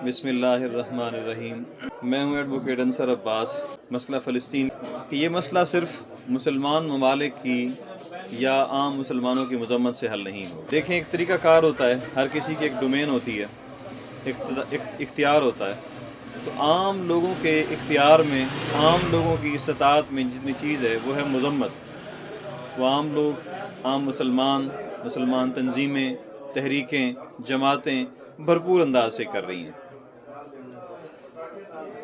बिस्मिल्लाहिर्रहमानिर्रहीम। मैं हूँ एडवोकेट अंसर अब्बास। मसला फ़लस्तीन कि ये मसला सिर्फ मुसलमान ममालिक की या आम मुसलमानों की मजम्मत से हल नहीं हो। देखें, एक तरीका कार होता है, हर किसी की एक डोमेन होती है, एक इख्तियार होता है। तो आम लोगों के इख्तियार में, आम लोगों की इस्तात में जितनी चीज़ है वो है मजम्मत। वो आम लोग, आम मुसलमान तंजीमें, तहरीकें, जमातें भरपूर अंदाज से कर रही हैं।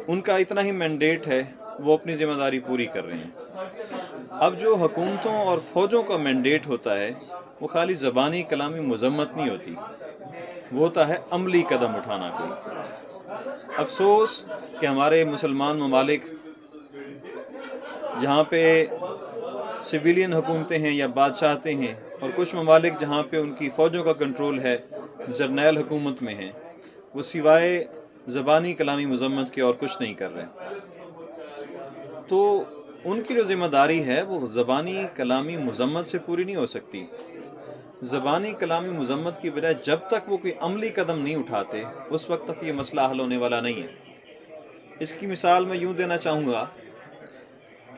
उनका इतना ही मैंडेट है, वो अपनी ज़िम्मेदारी पूरी कर रहे हैं। अब जो हुकूमतों और फ़ौजों का मैंडेट होता है वो खाली ज़बानी कलामी मजम्मत नहीं होती, वो होता है अमली कदम उठाना कोई। अफसोस कि हमारे मुसलमान ममालिक जहाँ पे सिविलियन हुकूमतें हैं या बादशाहतें हैं, और कुछ ममालिक जहाँ पे उनकी फ़ौजों का कंट्रोल है, जर्नैल हुकूमत में हैं, वो सिवाय ज़बानी कलामी मजम्मत के और कुछ नहीं कर रहे। तो उनकी जो ज़िम्मेदारी है वो ज़बानी कलामी मजम्मत से पूरी नहीं हो सकती। ज़बानी कलामी मजम्मत की बजाय जब तक वो कोई अमली कदम नहीं उठाते उस वक्त तक ये मसला हल होने वाला नहीं है। इसकी मिसाल मैं यूँ देना चाहूँगा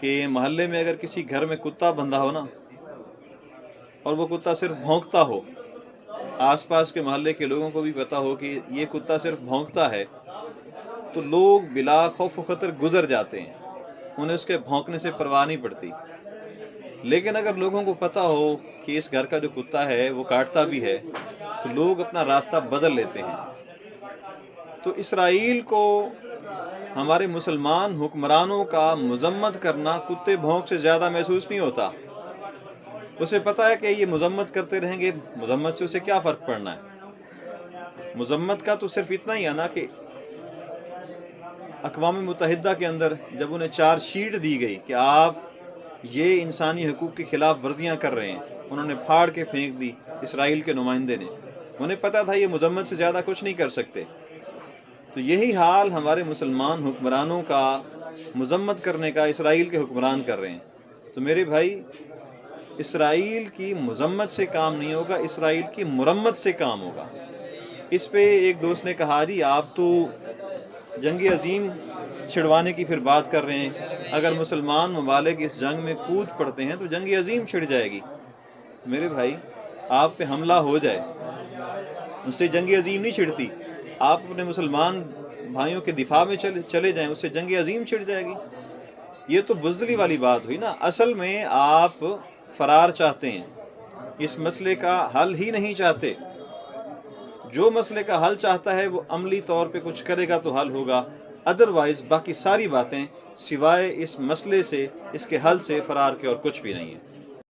कि महल्ले में अगर किसी घर में कुत्ता बंधा हो ना, और वो कुत्ता सिर्फ भौंकता हो, आसपास के महल्ले के लोगों को भी पता हो कि ये कुत्ता सिर्फ भौंकता है, तो लोग बिला खौफ खतर गुजर जाते हैं, उन्हें उसके भौंकने से परवाह नहीं पड़ती। लेकिन अगर लोगों को पता हो कि इस घर का जो कुत्ता है वो काटता भी है, तो लोग अपना रास्ता बदल लेते हैं। तो इसराइल को हमारे मुसलमान हुक्मरानों का मजम्मत करना कुत्ते भौंक से ज़्यादा महसूस नहीं होता। उसे पता है कि ये मजम्मत करते रहेंगे, मजम्मत से उसे क्या फ़र्क पड़ना है। मजम्मत का तो सिर्फ इतना ही है ना कि अक़वाम मुत्तहिदा के अंदर जब उन्हें चार्ज शीट दी गई कि आप ये इंसानी हकूक़ की ख़िलाफ़ वर्जियाँ कर रहे हैं, उन्होंने फाड़ के फेंक दी इसराइल के नुमाइंदे ने। उन्हें पता था ये मजम्मत से ज़्यादा कुछ नहीं कर सकते। तो यही हाल हमारे मुसलमान हुक्मरानों का मजम्मत करने का इसराइल के हुक्मरान कर रहे हैं। तो मेरे भाई, इसराइल की मजम्मत से काम नहीं होगा, इसराइल की मुरम्मत से काम होगा। इस पे एक दोस्त ने कहा, जी आप तो जंग अजीम छिड़वाने की फिर बात कर रहे हैं, अगर मुसलमान ममालिक इस जंग में कूद पड़ते हैं तो जंग अजीम छिड़ जाएगी। तो मेरे भाई, आप पे हमला हो जाए उससे जंग अजीम नहीं छिड़ती। आप अपने मुसलमान भाइयों के दिफा में चले जाएं, उससे जंग अजीम छिड़ जाएगी। ये तो बुज़दिली वाली बात हुई ना। असल में आप फरार चाहते हैं, इस मसले का हल ही नहीं चाहते। जो मसले का हल चाहता है वो अमली तौर पे कुछ करेगा तो हल होगा, अदरवाइज़ बाकी सारी बातें सिवाय इस मसले से, इसके हल से फरार के और कुछ भी नहीं है।